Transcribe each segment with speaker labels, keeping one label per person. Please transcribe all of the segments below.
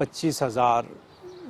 Speaker 1: 25,000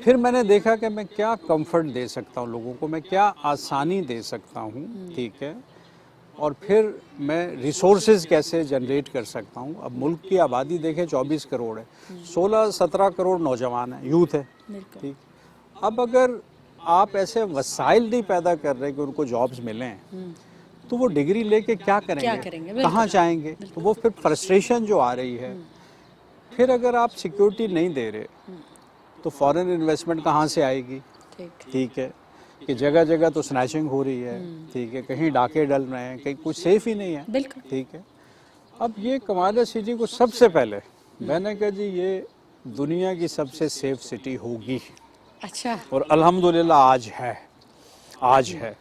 Speaker 1: پھر میں نے دیکھا کہ میں کیا کمفرٹ دے سکتا ہوں لوگوں کو, میں کیا آسانی دے سکتا ہوں, ٹھیک ہے, اور پھر میں ریسورسز کیسے جنریٹ کر سکتا ہوں. اب ملک کی آبادی دیکھیں 24 کروڑ ہے, 16-17 کروڑ نوجوان ہیں, یوتھ ہے, ٹھیک. اب اگر آپ ایسے وسائل نہیں پیدا کر رہے کہ ان کو جابز ملیں, تو وہ ڈگری لے کے کیا کریں گے, کہاں جائیں گے؟ تو وہ پھر فرسٹریشن جو آ رہی ہے. پھر اگر آپ سیکیورٹی نہیں دے رہے تو فورن انویسٹمنٹ کہاں سے آئے گی, ٹھیک ہے, کہ جگہ جگہ تو سنیچنگ ہو رہی ہے, ٹھیک ہے, کہیں ڈاکے ڈل رہے ہیں, کہیں کچھ سیف ہی نہیں ہے, ٹھیک ہے. اب یہ کمانڈر سٹی کو سب سے پہلے میں نے کہا جی یہ دنیا کی سب سے سیف سٹی ہوگی.
Speaker 2: اچھا.
Speaker 1: اور الحمدللہ آج ہے.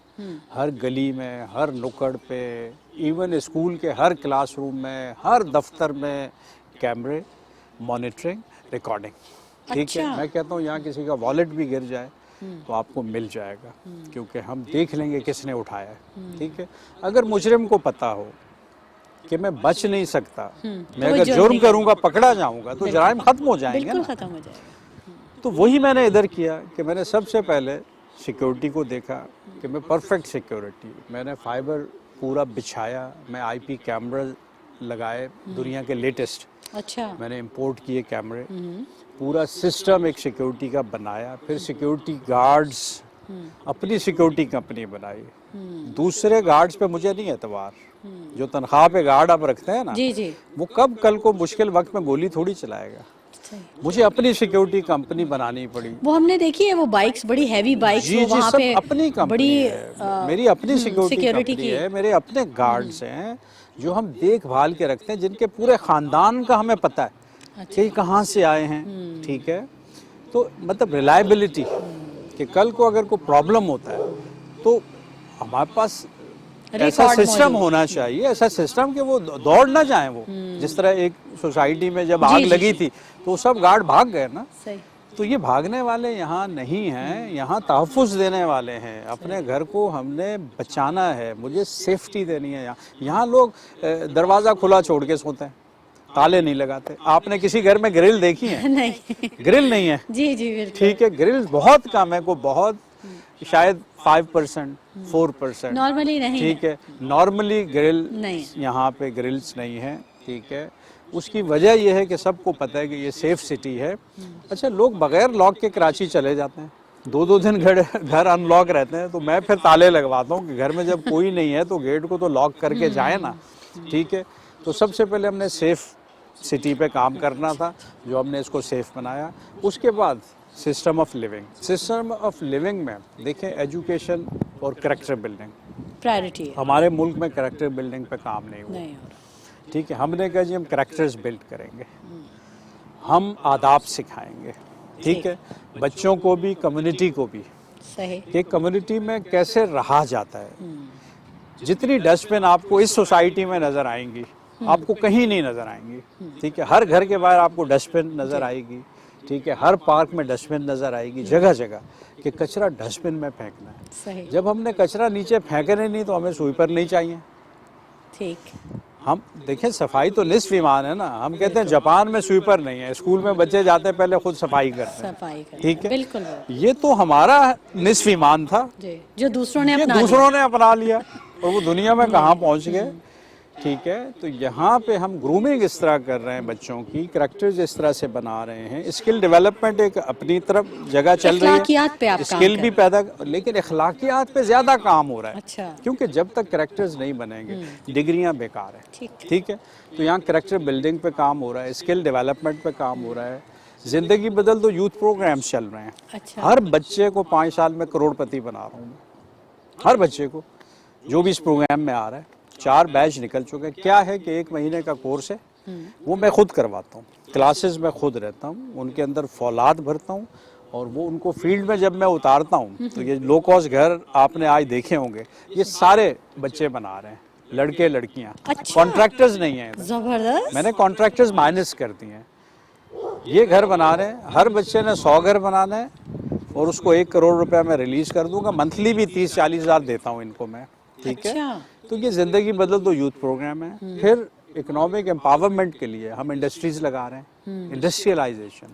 Speaker 1: ہر گلی میں, ہر نکڑ پہ, ایون اسکول کے ہر کلاس روم میں, ہر دفتر میں کیمرے, مانیٹرنگ, ریکارڈنگ, ٹھیک ہے. میں کہتا ہوں یہاں کسی کا والیٹ بھی گر جائے تو آپ کو مل جائے گا, کیونکہ ہم دیکھ لیں گے کس نے اٹھایا ہے, ٹھیک ہے. اگر مجرم کو پتہ ہو کہ میں بچ نہیں سکتا, میں اگر جرم کروں گا پکڑا جاؤں گا, تو جرائم ختم ہو جائیں گے نا.
Speaker 2: ختم ہو جائے گا.
Speaker 1: تو وہی میں نے ادھر کیا کہ میں نے سب سے پہلے سیکیورٹی کو دیکھا کہ میں پرفیکٹ سیکیورٹی, میں نے فائبر پورا بچھایا, میں آئی پی کیمرہ لگائے دنیا کے لیٹسٹ,
Speaker 2: اچھا,
Speaker 1: میں نے امپورٹ کیے کیمرے, پورا سسٹم ایک سیکیورٹی کا بنایا. پھر سیکیورٹی گارڈز, اپنی سیکیورٹی کمپنی بنائی. دوسرے گارڈز پہ مجھے نہیں اعتبار, جو تنخواہ پہ گارڈ آپ رکھتے ہیں نا, وہ کب کل کو مشکل وقت میں گولی تھوڑی چلائے گا. مجھے اپنی سیکیورٹی کمپنی بنانی پڑی.
Speaker 2: وہ ہم نے دیکھی ہے وہ بائکس, بڑی ہیوی بائکس,
Speaker 1: جی جی, سب اپنی کمپنی ہے, میری اپنی سیکیورٹی کمپنی ہے, میرے اپنے گارڈز ہیں جو ہم دیکھ بھال کے رکھتے ہیں, جن کے پورے خاندان کا ہمیں پتہ ہے کہ یہ کہاں سے آئے ہیں, ٹھیک ہے. تو مطلب ریلائبلٹی, کہ کل کو اگر کوئی پرابلم ہوتا ہے تو ہمارے پاس ایسا سسٹم ہونا چاہیے, ایسا سسٹم کہ وہ دوڑ نہ جائیں. وہ جس طرح ایک سوسائٹی میں جب آگ لگی تھی تو سب گارڈ بھاگ گئے نا, تو یہ بھاگنے والے یہاں نہیں ہیں, یہاں تحفظ دینے والے ہیں. اپنے گھر کو ہم نے بچانا ہے, مجھے سیفٹی دینی ہے. یہاں لوگ دروازہ کھلا چھوڑ کے سوتے ہیں, تالے نہیں لگاتے. آپ نے کسی گھر میں گرل دیکھی ہے؟
Speaker 2: نہیں,
Speaker 1: گرل نہیں ہے.
Speaker 2: جی جی بالکل,
Speaker 1: ٹھیک ہے, گرل بہت کم ہے, کو بہت شاید 5%, 4%,
Speaker 2: نارملی نہیں,
Speaker 1: ٹھیک ہے. نارملی گرل یہاں پہ گرلز نہیں ہے, ٹھیک ہے. اس کی وجہ یہ ہے کہ سب کو پتہ ہے کہ یہ سیف سٹی ہے. اچھا, لوگ بغیر لاک کے کراچی چلے جاتے ہیں, 2 دن گھر ان لاک رہتے ہیں, تو میں پھر تالے لگواتا ہوں کہ گھر میں جب کوئی نہیں ہے تو گیٹ کو تو لاک کر کے جائیں نا, ٹھیک ہے. تو سب سے پہلے ہم نے سیف سٹی پہ کام کرنا تھا, جو ہم نے اس کو سیف بنایا. اس کے بعد سسٹم آف لیونگ میں دیکھیں, ایجوکیشن اور کریکٹر بلڈنگ
Speaker 2: پرائرٹی ہے.
Speaker 1: ہمارے ملک میں کریکٹر بلڈنگ پہ کام نہیں ہوا, ٹھیک ہے. ہم نے کہا جی ہم کریکٹرز بلڈ کریں گے, ہم آداب سکھائیں گے, ٹھیک ہے. بچوں کو بھی, کمیونٹی کو بھی, کہ کمیونٹی میں کیسے رہا جاتا ہے. جتنی ڈسٹ بن آپ کو اس سوسائٹی میں نظر آئیں گی, آپ کو کہیں نہیں نظر آئیں گی, ٹھیک ہے. ہر گھر کے باہر آپ کو ڈسٹ بن نظر آئے گی, ٹھیک ہے. ہر پارک میں ڈسٹ بن نظر آئے گی, جگہ جگہ, کہ کچرا ڈسٹ بن میں پھینکنا ہے. جب ہم نے کچرا نیچے پھینکنے نہیں تو ہمیں سویپر نہیں چاہیے.
Speaker 2: ٹھیک,
Speaker 1: ہم دیکھیں صفائی تو نصف ایمان ہے نا. ہم کہتے ہیں جاپان میں سویپر نہیں ہے, اسکول میں بچے جاتے ہیں پہلے خود صفائی کرتے ہیں, ٹھیک ہے.
Speaker 2: بالکل,
Speaker 1: یہ تو ہمارا نصف ایمان تھا
Speaker 2: جو دوسروں نے
Speaker 1: اپنا لیا, اور وہ دنیا میں کہاں پہنچ گئے, ٹھیک ہے. تو یہاں پہ ہم گرومنگ اس طرح کر رہے ہیں بچوں کی, کریکٹرز اس طرح سے بنا رہے ہیں. اسکل ڈیولپمنٹ ایک اپنی طرف جگہ چل رہی ہے, اسکل بھی پیدا, لیکن اخلاقیات پہ زیادہ کام ہو رہا ہے, کیونکہ جب تک کریکٹرز نہیں بنیں گے ڈگریاں بیکار ہیں, ٹھیک ہے. تو یہاں کریکٹر بلڈنگ پہ کام ہو رہا ہے, اسکل ڈیولپمنٹ پہ کام ہو رہا ہے. زندگی بدل دو یوتھ پروگرامز چل رہے ہیں. ہر بچے کو 5 سال میں کروڑ پتی بنا رہا ہوں میں, ہر بچے کو جو بھی اس پروگرام میں آ رہا ہے. 4 بیچ نکل چکے. کیا ہے کہ 1 مہینے کا کورس ہے, وہ میں خود کرواتا ہوں, کلاسز میں خود رہتا ہوں, ان کے اندر فولاد بھرتا ہوں, اور وہ ان کو فیلڈ میں جب میں اتارتا ہوں تو یہ لو کاسٹ گھر آپ نے آج دیکھے ہوں گے, یہ سارے بچے بنا رہے ہیں, لڑکے لڑکیاں, کانٹریکٹرز نہیں ہیں.
Speaker 2: زبردست,
Speaker 1: میں نے کانٹریکٹرز مائنس کر دی ہیں. یہ گھر بنا رہے ہیں, ہر بچے نے 100 گھر بنانا ہے, اور اس کو 1 کروڑ روپے میں ریلیز کر دوں گا. منتھلی بھی 30-40 ہزار دیتا ہوں ان کو میں, ٹھیک ہے. تو یہ زندگی بدل دو یوتھ پروگرام ہے. پھر اکنامک امپاورمنٹ کے لیے ہم انڈسٹریز لگا رہے ہیں, انڈسٹریلائزیشن,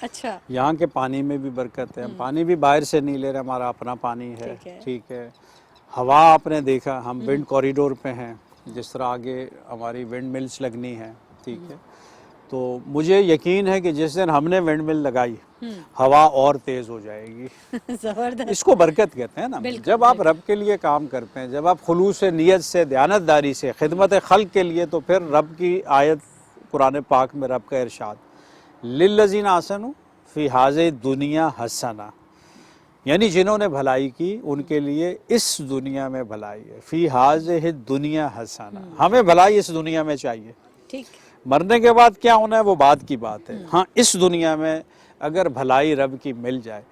Speaker 2: اچھا
Speaker 1: یہاں کے پانی میں بھی برکت ہے, ہم پانی بھی باہر سے نہیں لے رہے, ہمارا اپنا پانی ہے, ٹھیک ہے. ہوا آپ نے دیکھا, ہم ونڈ کوریڈور پہ ہیں, جس طرح آگے ہماری ونڈ ملز لگنی ہیں, ٹھیک ہے. تو مجھے یقین ہے کہ جس دن ہم نے ونڈ مل لگائی ہوا اور تیز ہو جائے گی.
Speaker 2: زبردست.
Speaker 1: اس کو برکت کہتے ہیں نا. جب آپ رب کے لیے کام کرتے ہیں, جب آپ خلوص نیت سے, دیانتداری سے, خدمت خلق کے لیے, تو پھر رب کی آیت قرآن پاک میں رب کا ارشاد للذین احسنوا فی ہذہ دنیا حسنہ, یعنی جنہوں نے بھلائی کی ان کے لیے اس دنیا میں بھلائی ہے. فی ہذہ دنیا حسنہ, ہمیں بھلائی اس دنیا میں چاہیے.
Speaker 2: ٹھیک.
Speaker 1: مرنے کے بعد کیا ہونا ہے وہ بات کی بات ہے. ہاں اس دنیا میں اگر بھلائی رب کی مل جائے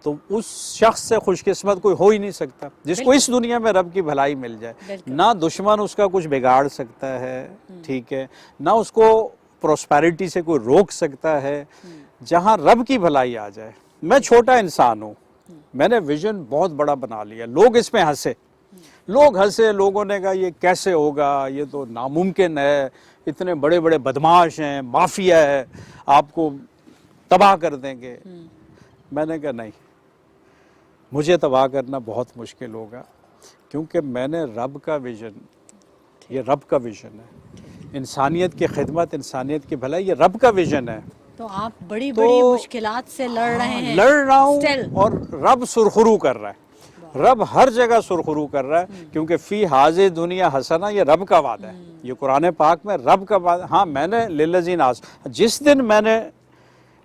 Speaker 1: تو اس شخص سے خوش قسمت کوئی ہو ہی نہیں سکتا جس کو اس دنیا میں رب کی بھلائی مل جائے. نہ دشمن اس کا کچھ بگاڑ سکتا ہے, ٹھیک ہے, نہ اس کو پروسپیرٹی سے کوئی روک سکتا ہے. جہاں رب کی بھلائی آ جائے. میں چھوٹا انسان ہوں, میں نے ویژن بہت بڑا بنا لیا, لوگ اس پہ ہنسے, لوگوں نے کہا یہ کیسے ہوگا, یہ تو ناممکن ہے, اتنے بڑے بڑے بدماش ہیں, مافیا ہے, آپ کو تباہ کر دیں گے. میں نے کہا نہیں, مجھے تباہ کرنا بہت مشکل ہوگا, کیونکہ میں نے رب کا ویژن, یہ رب کا ویژن ہے, انسانیت کی خدمت, انسانیت کی بھلائی, یہ رب کا ویژن ہے.
Speaker 2: تو آپ بڑی بڑی مشکلات سے لڑ رہے ہیں.
Speaker 1: لڑ رہا ہوں, اور رب سرخرو کر رہا ہے, رب ہر جگہ سرخرو کر رہا ہے, کیونکہ فی ہذہ دنیا حسنہ یہ رب کا وعدہ ہے, یہ قرآن پاک میں رب کا وعدہ. ہاں میں نے للذین احسنوا, جس دن میں نے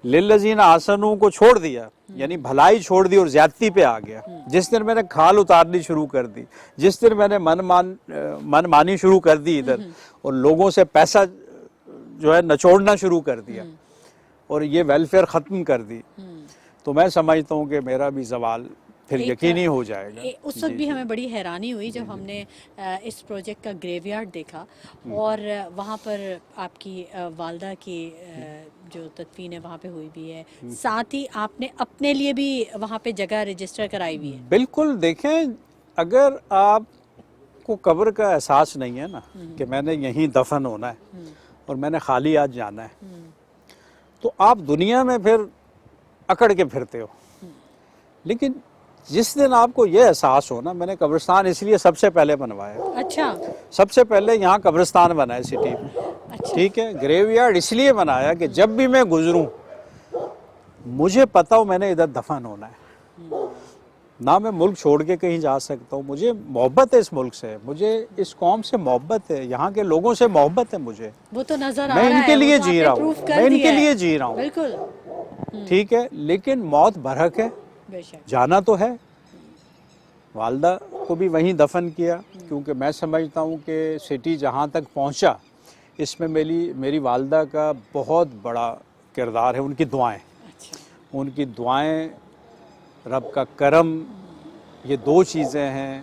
Speaker 1: للذین احسنوا کو چھوڑ دیا, یعنی بھلائی چھوڑ دی اور زیادتی پہ آ گیا, جس دن میں نے کھال اتارنی شروع کر دی, جس دن میں نے من مانی شروع کر دی ادھر, اور لوگوں سے پیسہ جو ہے نچوڑنا شروع کر دیا, اور یہ ویلفیئر ختم کر دی, تو میں سمجھتا ہوں کہ میرا بھی زوال پھر یقینی ہو جائے گا.
Speaker 2: اس وقت بھی ہمیں بڑی حیرانی ہوئی جب ہم نے اس پروجیکٹ کا گریو یارڈ دیکھا, اور وہاں پر آپ کی والدہ کی جو تدفین ہے وہاں پہ ہوئی بھی ہے, ساتھ ہی آپ نے اپنے لیے بھی وہاں پہ جگہ رجسٹر کرائی ہوئی ہے.
Speaker 1: بالکل. دیکھیں, اگر آپ کو قبر کا احساس نہیں ہے نا کہ میں نے یہیں دفن ہونا ہے اور میں نے خالی آج جانا ہے, تو آپ دنیا میں پھر اکڑ کے پھرتے ہو. لیکن جس دن آپ کو یہ احساس ہو نا, میں نے قبرستان اس لیے سب سے پہلے بنوایا,
Speaker 2: اچھا,
Speaker 1: سب سے پہلے یہاں قبرستان بنا ہے سٹی میں, ٹھیک ہے. گریو یارڈ اس لیے بنایا کہ جب بھی میں گزروں مجھے پتا ہو میں نے ادھر دفن ہونا ہے. نہ میں ملک چھوڑ کے کہیں جا سکتا ہوں, مجھے محبت ہے اس ملک سے, مجھے اس قوم سے محبت ہے, یہاں کے لوگوں سے محبت ہے مجھے.
Speaker 2: وہ تو نظر آ
Speaker 1: میں
Speaker 2: رہا
Speaker 1: ان
Speaker 2: ہے,
Speaker 1: کے لیے
Speaker 2: وہ تو
Speaker 1: جی
Speaker 2: آپ
Speaker 1: رہا
Speaker 2: نے
Speaker 1: ہوں,
Speaker 2: proof کر
Speaker 1: میں ان
Speaker 2: دیا
Speaker 1: کے
Speaker 2: ہے.
Speaker 1: لیے جی رہا ہوں,
Speaker 2: بالکل,
Speaker 1: ٹھیک ہے. لیکن موت برحق ہے,
Speaker 2: بے شک.
Speaker 1: جانا تو ہے. والدہ کو بھی وہیں دفن کیا, کیونکہ میں سمجھتا ہوں کہ سٹی جہاں تک پہنچا اس میں میری والدہ کا بہت بڑا کردار ہے. ان کی دعائیں, ان کی دعائیں, رب کا کرم, یہ دو چیزیں ہیں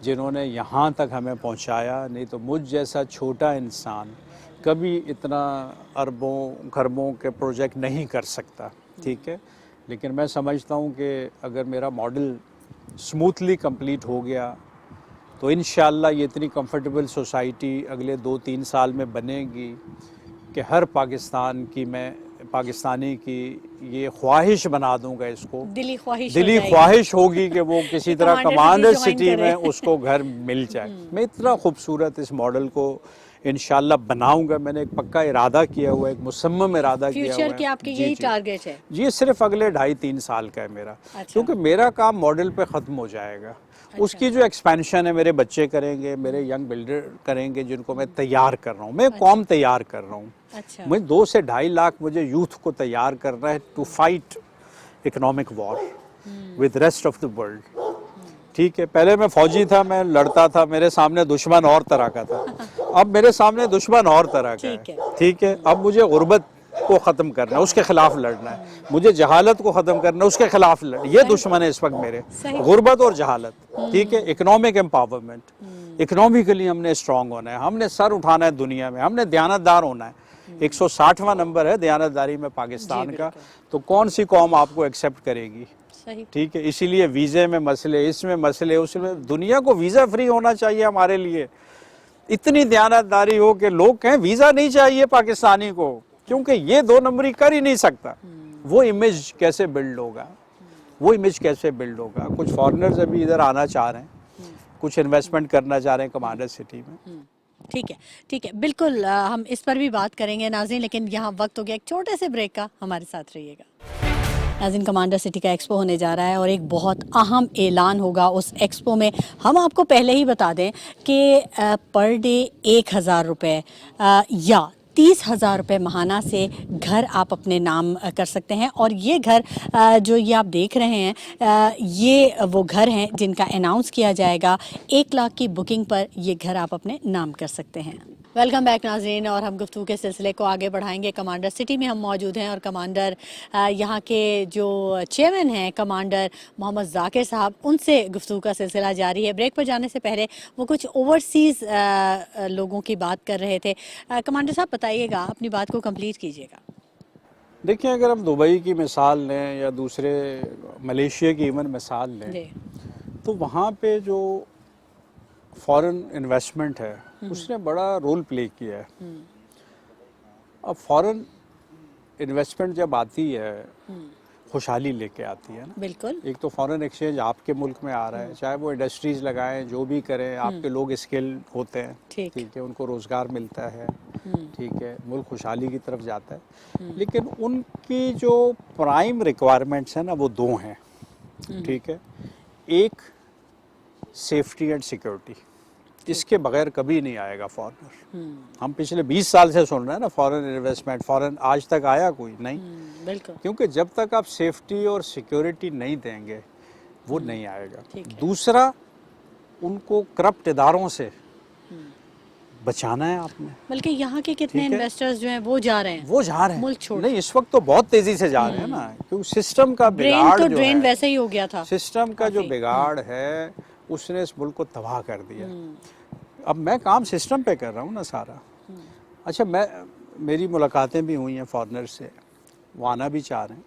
Speaker 1: جنہوں نے یہاں تک ہمیں پہنچایا. نہیں تو مجھ جیسا چھوٹا انسان کبھی اتنا اربوں خربوں کے پروجیکٹ نہیں کر سکتا, ٹھیک ہے. لیکن میں سمجھتا ہوں کہ اگر میرا ماڈل سموتھلی کمپلیٹ ہو گیا تو انشاءاللہ یہ اتنی کمفرٹیبل سوسائٹی اگلے 2-3 سال میں بنے گی کہ ہر پاکستانی کی یہ خواہش بنا دوں گا, اس کو دلی خواہش ہوگی کہ وہ کسی طرح کمانڈر سٹی میں اس کو گھر مل جائے. میں اتنا خوبصورت اس ماڈل کو انشاءاللہ بناؤں گا. میں نے ایک پکا ارادہ کیا ہوا ہے, ایک مصمم ارادہ کیا ہوا ہے.
Speaker 2: فیوچر کے آپ کے یہی ٹارگیٹ ہے؟
Speaker 1: یہ صرف اگلے 2.5-3 سال کا ہے میرا, کیونکہ میرا کام ماڈل پہ ختم ہو جائے گا. اس کی جو ایکسپینشن ہے میرے بچے کریں گے, میرے ینگ بلڈر کریں گے, جن کو میں تیار کر رہا ہوں, میں قوم تیار کر رہا ہوں. میں 2 سے 2.5 لاکھ مجھے یوتھ کو تیار کرنا ہے to fight economic war with rest of the world, ٹھیک ہے. پہلے میں فوجی تھا, میں لڑتا تھا, میرے سامنے دشمن اور طرح کا تھا, اب میرے سامنے دشمن اور طرح کا ہے, ٹھیک ہے. اب مجھے غربت کو ختم کرنا ہے, اس کے خلاف لڑنا ہے, مجھے جہالت کو ختم کرنا ہے, اس کے خلاف لڑنا. یہ دشمن ہے اس وقت میرے, غربت اور جہالت, ٹھیک ہے. اکنامک امپاورمنٹ, اکنامکلی ہم نے اسٹرانگ ہونا ہے, ہم نے سر اٹھانا ہے دنیا میں, ہم نے دیانتدار ہونا ہے. 160واں نمبر ہے دیانتداری میں پاکستان کا, تو کون سی قوم آپ کو ایکسیپٹ کرے گی, ٹھیک ہے. اسی لیے ویزے میں مسئلے, اس میں مسئلے, اس میں, دنیا کو ویزا فری ہونا چاہیے ہمارے لیے. اتنی دیانتداری ہو کہ لوگ کہیں ویزا نہیں چاہیے پاکستانی کو, کیونکہ یہ 2 نمبری کر ہی نہیں سکتا. وہ امیج کیسے بلڈ ہوگا، وہ امیج کیسے بلڈ ہوگا. کچھ فارنرز ابھی ادھر آنا چاہ رہے ہیں، کچھ انویسٹمنٹ کرنا چاہ رہے ہیں کمانڈر سٹی میں.
Speaker 2: ٹھیک ہے بالکل ہم اس پر بھی بات کریں گے ناظرین، لیکن یہاں وقت ہو گیا ایک چھوٹے سے بریک کا، ہمارے ساتھ رہیے گا. ناظرین کمانڈر سٹی کا ایکسپو ہونے جا رہا ہے اور ایک بہت اہم اعلان ہوگا اس ایکسپو میں. ہم آپ کو پہلے ہی بتا دیں کہ پر ڈے 1,000 روپے یا 30,000 روپے ماہانہ سے گھر آپ اپنے نام کر سکتے ہیں. اور یہ گھر جو یہ آپ دیکھ رہے ہیں یہ وہ گھر ہیں جن کا اناؤنس کیا جائے گا. 1 لاکھ کی بکنگ پر یہ گھر آپ اپنے نام کر سکتے ہیں. ویلکم بیک ناظرین، اور ہم گفتگو کے سلسلے کو آگے بڑھائیں گے. کمانڈر سٹی میں ہم موجود ہیں اور کمانڈر یہاں کے جو چیئرمین ہیں کمانڈر محمد ذاکر صاحب، ان سے گفتگو کا سلسلہ جاری ہے. بریک پر جانے سے پہلے وہ کچھ اوورسیز لوگوں کی بات کر رہے تھے. کمانڈر صاحب بتائیے گا، اپنی بات کو کمپلیٹ کیجیے گا.
Speaker 1: دیکھیں اگر ہم دبئی کی مثال لیں یا دوسرے ملیشیا کی ایون مثال لیں
Speaker 2: جی
Speaker 1: تو وہاں پہ جو فارن انویسٹمنٹ ہے اس نے بڑا رول پلے کیا ہے. اب فارن انویسٹمنٹ جب آتی ہے خوشحالی لے کے آتی ہے نا.
Speaker 2: بالکل
Speaker 1: ایک تو فارن ایکسچینج آپ کے ملک میں آ رہا ہے، چاہے وہ انڈسٹریز لگائیں جو بھی کریں، آپ کے لوگ اسکل ہوتے ہیں، ٹھیک ہے، ان کو روزگار ملتا ہے، ٹھیک ہے، ملک خوشحالی کی طرف جاتا ہے. لیکن ان کی جو پرائم ریکوائرمنٹس ہیں نا وہ 2 ہیں، ٹھیک ہے. ایک سیفٹی اینڈ سیکورٹی، اس کے بغیر کبھی نہیں آئے گا فارنر. ہم پچھلے 20 سال سے سن رہے ہیں نا فارن انویسٹمنٹ، فارن، آج تک آیا کوئی نہیں.
Speaker 2: بالکل
Speaker 1: کیونکہ جب تک آپ سیفٹی اور سیکیورٹی نہیں دیں گے وہ نہیں آئے گا. دوسرا، ان کو کرپٹ اداروں سے بچانا ہے آپ نے.
Speaker 2: بلکہ یہاں کے کتنے انویسٹرز جو ہیں وہ جا رہے ہیں ملک چھوڑ.
Speaker 1: نہیں، اس وقت تو بہت تیزی سے جا رہے ہیں نا، کیونکہ سسٹم کا
Speaker 2: برین
Speaker 1: بگاڑ
Speaker 2: تو
Speaker 1: جو
Speaker 2: ڈرین
Speaker 1: ہے،
Speaker 2: ویسے ہی ہو گیا تھا.
Speaker 1: سسٹم کا جو بگاڑ ہے اس نے اس ملک کو تباہ کر دیا. اب میں کام سسٹم پہ کر رہا ہوں نا سارا. اچھا، میری ملاقاتیں بھی ہوئی ہیں فارنر سے، وہ آنا بھی چاہ رہے ہیں،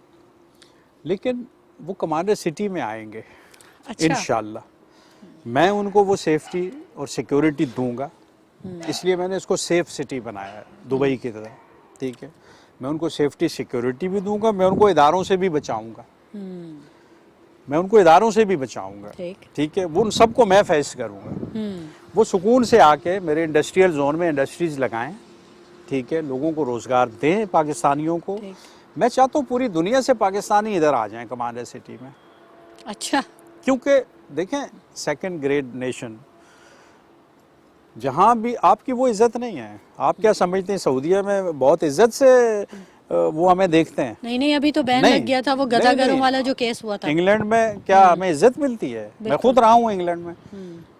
Speaker 1: لیکن وہ کمانڈر سٹی میں آئیں گے انشاءاللہ. میں ان کو وہ سیفٹی اور سیکیورٹی دوں گا، اس لیے میں نے اس کو سیف سٹی بنایا ہے دبئی کی طرح، ٹھیک ہے. میں ان کو سیفٹی سیکیورٹی بھی دوں گا، میں ان کو اداروں سے بھی بچاؤں گا، ٹھیک ہے. وہ ان سب کو میں فیس کروں گا. وہ سکون سے آ کے میرے انڈسٹریل زون میں انڈسٹریز لگائیں، ٹھیک ہے، لوگوں کو روزگار دیں پاکستانیوں کو. میں چاہتا ہوں پوری دنیا سے پاکستانی ادھر آ جائیں کمانڈر سٹی میں.
Speaker 2: اچھا،
Speaker 1: کیونکہ دیکھیں سیکنڈ گریڈ نیشن، جہاں بھی آپ کی وہ عزت نہیں ہے. آپ کیا سمجھتے ہیں سعودیہ میں بہت عزت سے وہ ہمیں دیکھتے ہیں؟
Speaker 2: نہیں ابھی تو بین لگ گیا تھا وہ گدا گروں والا جو کیس ہوا تھا.
Speaker 1: انگلینڈ میں کیا ہمیں عزت ملتی ہے؟ میں خود رہا ہوں انگلینڈ میں،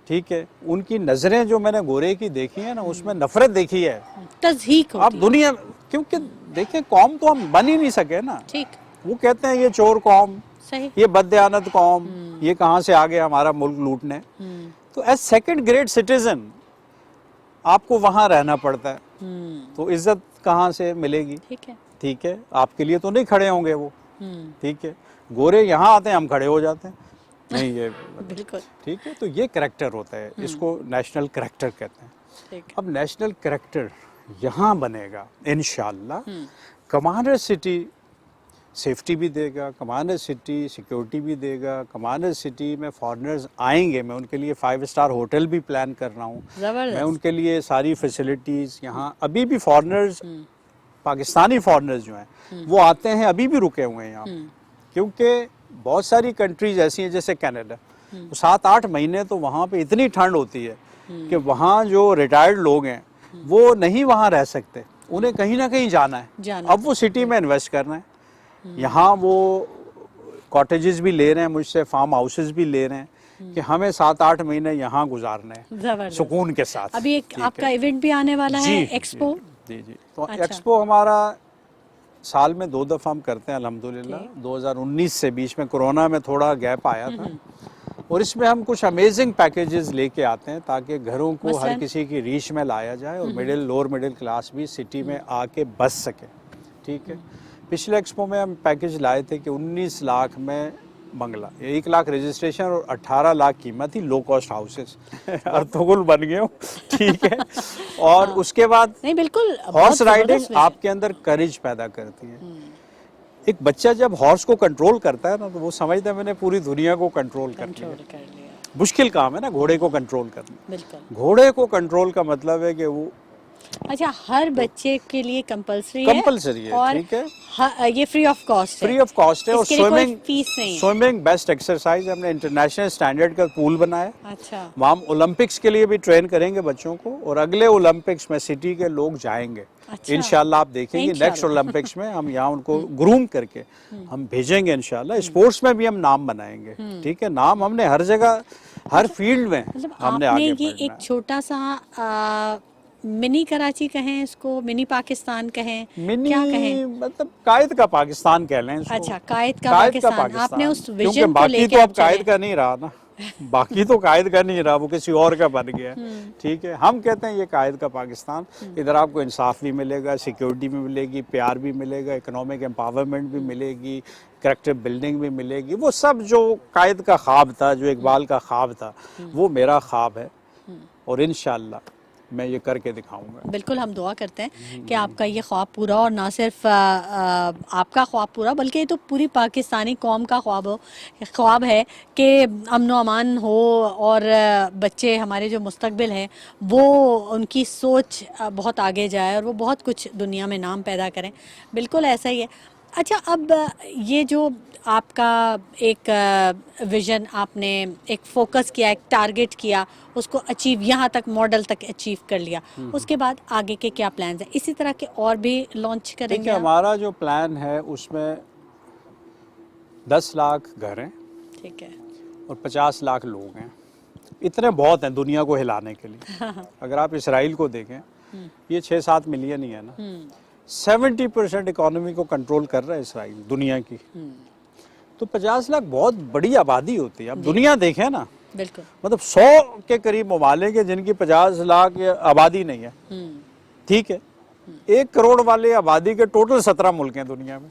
Speaker 1: ٹھیک ہے. ان کی نظریں جو میں نے گورے کی دیکھی ہیں نا اس میں نفرت دیکھی ہے،
Speaker 2: تضحیق ہوتی
Speaker 1: آپ دنیا، کیونکہ دیکھیں قوم تو ہم بن ہی نہیں سکے نا.
Speaker 2: ٹھیک،
Speaker 1: وہ کہتے ہیں یہ چور قوم،
Speaker 2: صحیح،
Speaker 1: یہ بددیانت قوم، یہ کہاں سے آگے ہمارا ملک لوٹنے. تو ایز سیکنڈ گریڈ سٹیزن آپ کو وہاں رہنا پڑتا ہے، تو عزت کہاں سے ملے گی؟ ٹھیک ہے، آپ کے لیے تو نہیں کھڑے ہوں گے وہ، ٹھیک ہے. گورے یہاں آتے ہیں ہم کھڑے ہو جاتے ہیں. نہیں، یہ
Speaker 2: بالکل
Speaker 1: ٹھیک ہے. تو یہ کریکٹر ہوتا ہے، اس کو نیشنل کریکٹر کہتے ہیں. اب نیشنل کریکٹر یہاں بنے گا انشاءاللہ. کمانڈر سٹی سیفٹی بھی دے گا، کمانڈر سٹی سیکیورٹی بھی دے گا. کمانڈر سٹی میں فارنرز آئیں گے، میں ان کے لیے 5 اسٹار ہوٹل بھی پلان کر رہا ہوں. میں ان کے لیے ساری فیسلٹیز یہاں، ابھی بھی فارنرز، پاکستانی فارنرز جو ہیں وہ آتے ہیں، ابھی بھی رکے ہوئے ہیں یہاں. کیونکہ بہت ساری کنٹریز ایسی ہیں جیسے کینیڈا، 7-8 مہینے تو وہاں پہ اتنی ٹھنڈ ہوتی ہے کہ وہاں جو ریٹائرڈ لوگ ہیں وہ نہیں وہاں رہ سکتے، انہیں کہیں نہ کہیں جانا ہے. اب وہ سٹی میں انویسٹ کرنا ہے. یہاں وہ کاٹیجز بھی لے رہے ہیں مجھ سے، فارم ہاؤسز بھی لے رہے ہیں کہ ہمیں 7-8 مہینے یہاں گزارنے ہیں سکون کے ساتھ.
Speaker 2: ابھی ایک آپ کا ایونٹ بھی آنے والا ہے ایکسپو.
Speaker 1: جی تو ایکسپو ہمارا سال میں 2 دفعہ ہم کرتے ہیں الحمدللہ. 2019 سے بیچ میں کورونا میں تھوڑا گیپ آیا تھا، اور اس میں ہم کچھ امیزنگ پیکیجز لے کے آتے ہیں تاکہ گھروں کو ہر کسی کی ریچ میں لایا جائے اور لوور مڈل کلاس بھی سٹی میں آ کے بس سکے. ٹھیک ہے. پچھلے ایکسپو میں ہم پیکیج لائے تھے کہ 19 لاکھ میں بنگلہ، 1 لاکھ رجسٹریشن اور 18 لاکھ قیمت تھی، لو کاسٹ ہاؤسز. ارطغرل بن گئے ہوں، ٹھیک ہے. اور اس کے بعد
Speaker 2: نہیں بالکل
Speaker 1: ہارس رائڈنگ آپ کے اندر کریج پیدا کرتی ہے. ایک بچہ جب ہارس کو کنٹرول کرتا ہے نا تو وہ سمجھتا ہے میں نے پوری دنیا کو کنٹرول کر لیا.
Speaker 2: کنٹرول کر لیا.
Speaker 1: مشکل کام ہے نا گھوڑے کو کنٹرول کرنا.
Speaker 2: بالکل.
Speaker 1: گھوڑے کو کنٹرول کا مطلب ہے کہ وہ
Speaker 2: اچھا ہر بچے کے لیے کمپلسری ہے
Speaker 1: کمپلسری ہے,
Speaker 2: اور
Speaker 1: ٹھیک ہے,
Speaker 2: یہ فری آف کاسٹ ہے,
Speaker 1: فری آف کاسٹ ہے. اور
Speaker 2: اس کے لیے کوئی
Speaker 1: سوئمنگ,
Speaker 2: فیس نہیں ہے.
Speaker 1: Swimming best exercise. ہم نے انٹرنیشنل اسٹینڈرڈ کا پول بنایا,
Speaker 2: اچھا
Speaker 1: وہاں ہم اولمپکس کے لیے بھی ٹرین کریں گے بچوں کو, اور اگلے اولمپکس میں سٹی کے لوگ جائیں گے
Speaker 2: اچھا.
Speaker 1: انشاءاللہ. آپ دیکھیں گے نیکسٹ اولمپکس میں ہم یہاں ان کو گروم کر کے ہم بھیجیں گے انشاءاللہ. اسپورٹس میں بھی ہم نام بنائیں گے, ٹھیک ہے. نام ہم نے ہر جگہ ہر فیلڈ میں
Speaker 2: مطلب
Speaker 1: ہم
Speaker 2: آپ
Speaker 1: نے
Speaker 2: نے
Speaker 1: آگے
Speaker 2: یہ
Speaker 1: بڑھنا
Speaker 2: ایک
Speaker 1: ہے.
Speaker 2: چھوٹا سا منی کراچی کہیں اس کو, منی پاکستان کہیں,
Speaker 1: منی
Speaker 2: کیا کہیں؟
Speaker 1: مطلب قائد کا پاکستان کہہ لیں اس کو.
Speaker 2: اچھا قائد کا
Speaker 1: قائد کا
Speaker 2: پاکستان. آپ نے اس
Speaker 1: کیونکہ
Speaker 2: ویژن کو لے
Speaker 1: باقی
Speaker 2: کے
Speaker 1: تو
Speaker 2: آپ
Speaker 1: اب
Speaker 2: چلے.
Speaker 1: قائد کا نہیں رہا نا, باقی تو قائد کا نہیں رہا, وہ کسی اور کا بن گیا, ٹھیک ہے. ہم کہتے ہیں یہ قائد کا پاکستان. ادھر آپ کو انصاف بھی ملے گا, سیکیورٹی بھی ملے گی, پیار بھی ملے گا, اکنامک امپاورمنٹ بھی ملے گی, کریکٹر بلڈنگ بھی ملے گی. وہ سب جو قائد کا خواب تھا, جو اقبال کا خواب تھا, وہ میرا خواب ہے, اور انشاءاللہ میں یہ کر کے دکھاؤں گا.
Speaker 2: بالکل ہم دعا کرتے ہیں کہ آپ کا یہ خواب پورا, اور نہ صرف آپ کا خواب پورا بلکہ یہ تو پوری پاکستانی قوم کا خواب ہے کہ امن و امان ہو, اور بچے ہمارے جو مستقبل ہیں وہ ان کی سوچ بہت آگے جائے اور وہ بہت کچھ دنیا میں نام پیدا کریں. بالکل ایسا ہی ہے. اچھا اب یہ جو آپ کا ایک ویژن, آپ نے ایک فوکس کیا, ایک ٹارگٹ کیا, اس کو اچیو یہاں تک ماڈل تک اچیو کر لیا, اس کے بعد آگے کے کیا پلانز ہیں؟ اسی طرح کے اور بھی لانچ کریں گے
Speaker 1: دیکھیں
Speaker 2: آپ؟
Speaker 1: ہمارا جو پلان ہے اس میں 10 لاکھ گھر ہیں
Speaker 2: ٹھیک ہے.
Speaker 1: اور 50 لاکھ لوگ ہیں. اتنے بہت ہیں دنیا کو ہلانے کے لیے. اگر آپ اسرائیل کو دیکھیں, یہ 6-7 ملین ہی ہے نا, 70% اکانومی کو کنٹرول کر رہا ہے اسرائیل دنیا کی. تو 50 لاکھ بہت بڑی آبادی ہوتی ہے. اب دنیا دیکھیں نا,
Speaker 2: بالکل
Speaker 1: مطلب 100 کے قریب ممالک ہیں جن کی 50 لاکھ آبادی نہیں ہے, ٹھیک ہے. 1 کروڑ والے آبادی کے ٹوٹل 17 ملک ہیں دنیا میں.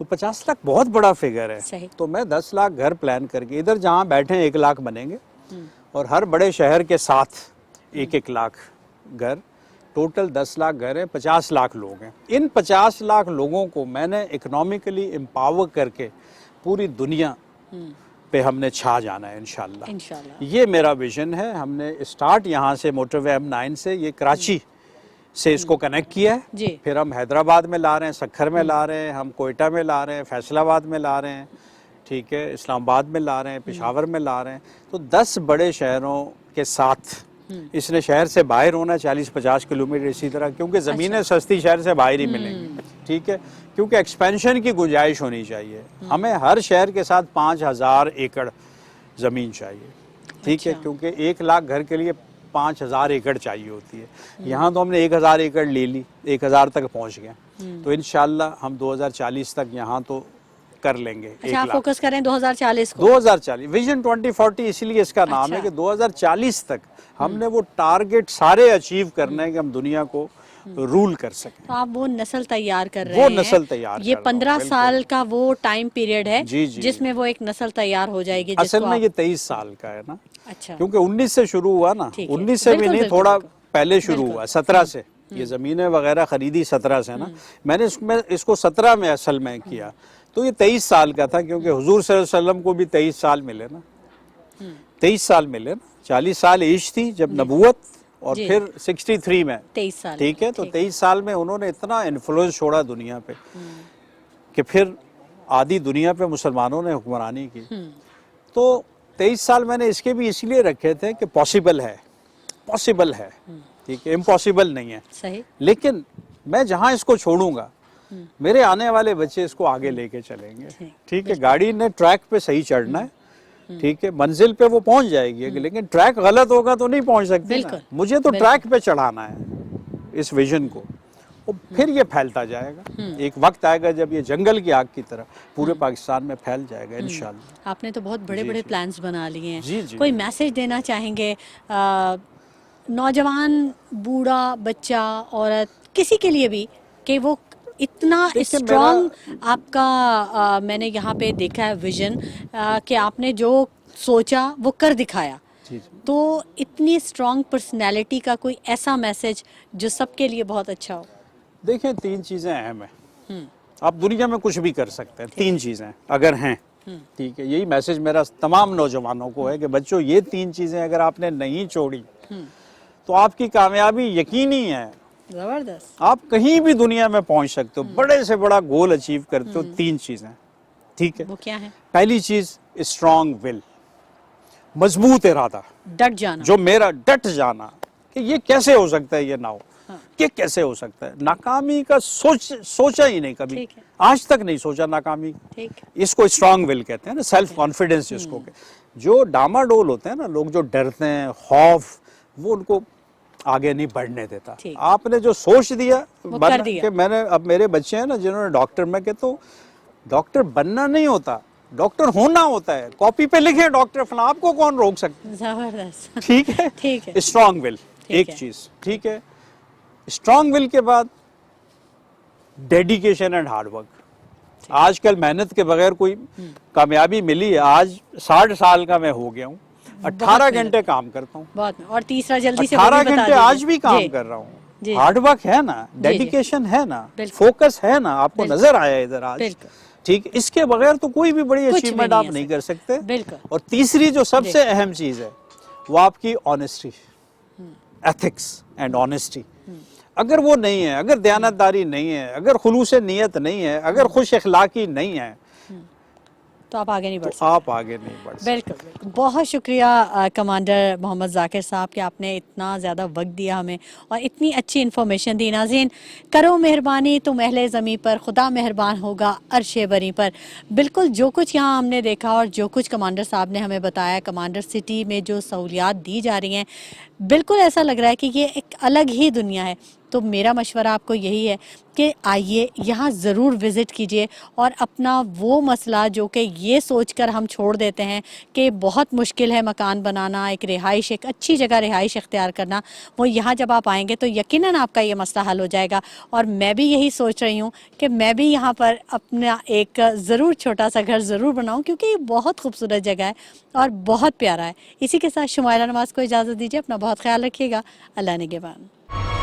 Speaker 1: تو 50 لاکھ بہت بڑا فگر ہے.
Speaker 2: صحیح.
Speaker 1: تو میں 10 لاکھ گھر پلان کر کے, ادھر جہاں بیٹھے 1 لاکھ بنیں گے, اور ہر بڑے شہر کے ساتھ 1-1 لاکھ گھر, ٹوٹل 10 لاکھ گھر ہیں, 50 لاکھ لوگ ہیں. ان 50 لاکھ لوگوں کو میں نے اکنامکلی امپاور کر کے پوری دنیا پہ ہم نے چھا جانا ہے انشاءاللہ.
Speaker 2: انشاءاللہ.
Speaker 1: یہ میرا ویژن ہے. ہم نے اسٹارٹ یہاں سے موٹر وے M9 سے, یہ کراچی سے اس کو کنیکٹ کیا ہے,
Speaker 2: جی.
Speaker 1: پھر ہم حیدرآباد میں لا رہے ہیں, سکھر میں لا رہے ہیں, ہم کوئٹہ میں لا رہے ہیں, فیصل آباد میں لا رہے ہیں, ٹھیک ہے, اسلام آباد میں لا رہے ہیں, پشاور میں لا رہے ہیں. تو 10 بڑے شہروں کے ساتھ اس نے شہر سے باہر ہونا 40-50 کلومیٹر, اسی طرح, کیونکہ زمینیں سستی شہر سے باہر ہی ملیں گی, ٹھیک ہے, کیونکہ ایکسپینشن کی گنجائش ہونی چاہیے. ہمیں ہر شہر کے ساتھ 5000 ایکڑ زمین چاہیے, ٹھیک ہے, کیونکہ 1 لاکھ گھر کے لیے 5000 ایکڑ چاہیے ہوتی ہے. یہاں تو ہم نے 1000 ایکڑ لے لی, 1000 تک پہنچ گئے. تو انشاءاللہ ہم 2040 تک یہاں تو کر لیں گے.
Speaker 2: اچھا آپ فوکس کریں 2040 کو.
Speaker 1: 2040 ویژن 2040 اسی لیے اس کا نام ہے کہ 2040 تک ہم نے وہ ٹارگٹ سارے اچیو کرنے ہیں کہ ہم دنیا کو رول کر سکیں.
Speaker 2: تو آپ وہ نسل تیار کر رہے ہیں.
Speaker 1: وہ نسل تیار
Speaker 2: یہ 15 سال کا وہ ٹائم پیریڈ ہے جس میں وہ ایک نسل تیار ہو جائے گی.
Speaker 1: اصل میں یہ 23 سال کا ہے نا,
Speaker 2: اچھا,
Speaker 1: کیونکہ 19 سے شروع ہوا نا, 19 سے بھی نہیں, تھوڑا پہلے شروع ہوا, 17 سے. یہ زمینیں وغیرہ خریدی 17 سے نا, میں نے اس کو 17 میں اصل میں کیا. تو یہ 23 سال کا تھا, کیونکہ حضور صلی اللہ علیہ وسلم کو بھی 23 سال ملے نا, 23 سال ملے نا. 40 سال ایج تھی جب نبوت, اور پھر 63 میں,
Speaker 2: 23 سال,
Speaker 1: ٹھیک ہے. تو 23 سال میں انہوں نے اتنا انفلوئنس چھوڑا دنیا پہ کہ پھر آدھی دنیا پہ مسلمانوں نے حکمرانی کی. تو 23 سال میں نے اس کے بھی اس لیے رکھے تھے کہ پاسبل ہے, ٹھیک ہے, امپاسبل نہیں ہے.
Speaker 2: صحیح.
Speaker 1: لیکن میں جہاں اس کو چھوڑوں گا, میرے آنے والے بچے اس کو آگے لے کے چلیں گے, ٹھیک ہے. گاڑی نے ٹریک پہ صحیح چڑھنا ہے, ٹھیک ہے, منزل پہ وہ پہنچ جائے گی, لیکن ٹریک غلط ہوگا تو نہیں پہنچ سکتی نا. مجھے تو ٹریک پہ چڑھانا ہے اس ویژن کو, اور پھر یہ پھیلتا جائے گا. ایک وقت آئے گا جب یہ جنگل کی آگ کی طرح پورے پاکستان میں پھیل جائے گا انشاءاللہ.
Speaker 2: آپ نے تو بہت بڑے بڑے پلانز بنا لیے ہیں.
Speaker 1: جی
Speaker 2: کوئی میسج دینا چاہیں گے نوجوان, بوڑھا, بچہ, عورت, کسی کے لیے بھی, کہ وہ اتنا اسٹرانگ آپ کا میں نے یہاں پہ دیکھا ہے ویژن کہ آپ نے جو سوچا وہ کر دکھایا. تو اتنی اسٹرانگ پرسنالٹی کا کوئی ایسا میسج جو سب کے لیے بہت اچھا ہو.
Speaker 1: دیکھیں 3 چیزیں اہم ہیں. آپ دنیا میں کچھ بھی کر سکتے ہیں. 3 چیزیں اگر ہیں, ٹھیک ہے, یہی میسج میرا تمام نوجوانوں کو ہے کہ بچوں یہ 3 چیزیں اگر آپ نے نہیں چھوڑی تو آپ کی کامیابی یقینی ہے.
Speaker 2: زبردست.
Speaker 1: آپ کہیں بھی دنیا میں پہنچ سکتے ہو, بڑے سے بڑا گول اچیو کرتے ہو. 3 چیزیں, ٹھیک ہے.
Speaker 2: وہ کیا ہے؟
Speaker 1: پہلی چیز اسٹرانگ ول, مضبوط ارادہ,
Speaker 2: ڈٹ جانا.
Speaker 1: جو میرا ڈٹ جانا کہ یہ کیسے ہو سکتا ہے, یہ نہ ہو, کہ کیسے ہو سکتا ہے. ناکامی کا سوچا ہی نہیں کبھی,
Speaker 2: ٹھیک ہے.
Speaker 1: آج تک نہیں سوچا ناکامی.
Speaker 2: ٹھیک.
Speaker 1: اس کو اسٹرانگ ول کہتے ہیں نا, سیلف کانفیڈنس جس کو. جو ڈاماڈول ہوتے ہیں نا لوگ, جو ڈرتے ہیں, خوف, وہ ان کو آگے نہیں بڑھنے دیتا.
Speaker 2: ٹھیک.
Speaker 1: آپ نے جو سوچ دیا
Speaker 2: وہ کر دیا.
Speaker 1: کہ میں نے, اب میرے بچے ہیں نا جنہوں نے ڈاکٹر, میں کہتا ہوں ڈاکٹر بننا نہیں ہوتا, ڈاکٹر ہونا ہوتا ہے. کاپی پہ لکھیں ڈاکٹر فلاں, آپ کو کون روک سکتا ہے.
Speaker 2: زبردست.
Speaker 1: ٹھیک ہے.
Speaker 2: ٹھیک ہے.
Speaker 1: اسٹرانگ ول ایک چیز, ٹھیک ہے. اسٹرانگ ول کے بعد ڈیڈیکیشن اینڈ ہارڈ ورک. آج کل محنت کے بغیر کوئی کامیابی ملی ہے. آج 60 سال کا میں ہو گیا ہوں, 18 گھنٹے کام کرتا ہوں.
Speaker 2: بہت. اور تیسرا جلدی سے
Speaker 1: 18 گھنٹے آج بھی کام کر رہا ہوں. ہارڈ ورک ہے نا, ڈیڈیکیشن ہے نا, فوکس ہے نا, آپ کو نظر آیا ادھر آج, ٹھیک. اس کے بغیر تو کوئی بھی بڑی اچیومنٹ آپ نہیں کر سکتے. اور تیسری جو سب سے اہم چیز ہے وہ آپ کی آنیسٹی, ایتھکس اینڈ آنیسٹی. اگر وہ نہیں ہے, اگر دیانتداری نہیں ہے, اگر خلوص نیت نہیں ہے, اگر خوش اخلاقی نہیں ہے,
Speaker 2: تو آپ آگے نہیں بڑھ سکتے.
Speaker 1: آپ آگے نہیں بڑھ سکتے.
Speaker 2: بالکل بالکل. بہت شکریہ کمانڈر محمد ذاکر صاحب کہ آپ نے اتنا زیادہ وقت دیا ہمیں اور اتنی اچھی انفارمیشن دی. ناظرین, کرو مہربانی تم اہل زمیں پر, خدا مہربان ہوگا عرش بری پر. بالکل جو کچھ یہاں ہم نے دیکھا اور جو کچھ کمانڈر صاحب نے ہمیں بتایا, کمانڈر سٹی میں جو سہولیات دی جا رہی ہیں, بالکل ایسا لگ رہا ہے کہ یہ ایک الگ ہی دنیا ہے. تو میرا مشورہ آپ کو یہی ہے کہ آئیے یہاں ضرور وزٹ کیجئے اور اپنا وہ مسئلہ جو کہ یہ سوچ کر ہم چھوڑ دیتے ہیں کہ بہت مشکل ہے مکان بنانا, ایک رہائش, ایک اچھی جگہ رہائش اختیار کرنا, وہ یہاں جب آپ آئیں گے تو یقیناً آپ کا یہ مسئلہ حل ہو جائے گا. اور میں بھی یہی سوچ رہی ہوں کہ میں بھی یہاں پر اپنا ایک ضرور چھوٹا سا گھر ضرور بناؤں, کیونکہ یہ بہت خوبصورت جگہ ہے اور بہت پیارا ہے. اسی کے ساتھ شمائلہ نواز کو اجازت دیجیے. اپنا بہت خیال رکھیے گا. اللہ نگہبان.